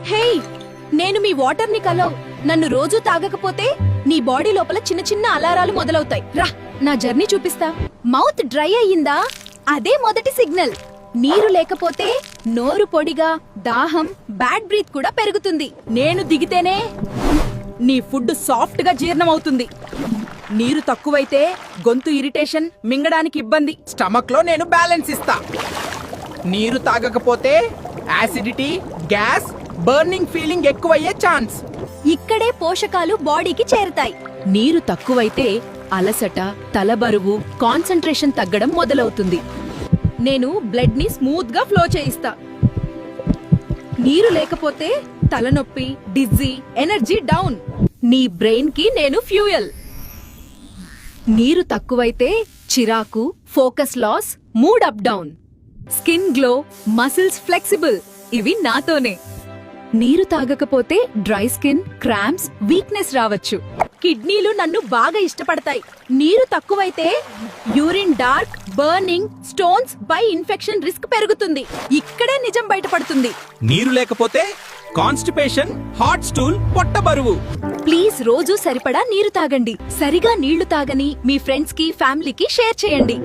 హే, నేను మీ వాటర్ ని కలవ్. నన్ను రోజు తాగకపోతే నీ బాడీ లోపల చిన్న చిన్న అలారాలు మొదలవుతాయి. రా, నా జర్నీ చూపిస్తా. మౌత్ డ్రై అయ్యిందా? అదే మొదటి సిగ్నల్. నీరు లేకపోతే నోరు పొడిగా, దాహం, బ్యాడ్ బ్రీత్ కూడా పెరుగుతుంది. నేను దిగితేనే నీ ఫుడ్ సాఫ్ట్ గా జీర్ణమవుతుంది. నీరు తక్కువైతే గొంతు ఇరిటేషన్, మింగడానికి ఇబ్బంది. స్టమక్ లో నేను బ్యాలెన్స్ ఇస్తా. నీరు తాగకపోతే యాసిడిటీ, గ్యాస్, బర్నింగ్ ఫీలింగ్ ఎక్కువయ్యే ఛాన్స్. ఇక్కడే పోషకాలు బాడీకి చేరుతాయి. నీరు తక్కువైతే అలసట, తలబరువు, కాన్సంట్రేషన్ తగ్గడం మొదలవుతుంది. నేను బ్లడ్ ని స్మూత్ గా ఫ్లో చేయిస్తా. నీరు లేకపోతే తలనొప్పి, డిజ్జీ, ఎనర్జీ డౌన్. నీ బ్రెయిన్ కి నేను ఫ్యూయల్. నీరు తక్కువైతే చిరాకు, focus loss, mood up down. Skin glow, muscles flexible. ఇవి నాతోనే. నీరు తాగకపోతే డ్రై స్కిన్, క్రాంప్స్, వీక్నెస్ రావచ్చు. కిడ్నీలు నన్ను బాగా ఇష్టపడతాయి. నీరు తక్కువైతే urine dark, burning, stones, by infection risk పెరుగుతుంది. ఇక్కడే నిజం బయటపడుతుంది. నీరు లేకపోతే కాన్స్టిపేషన్, హాట్ స్టూల్, పొట్ట బరువు. ప్లీజ్ రోజు సరిపడా నీరు తాగండి. సరిగా నీళ్లు తాగని మీ ఫ్రెండ్స్ కి, ఫ్యామిలీకి షేర్ చేయండి.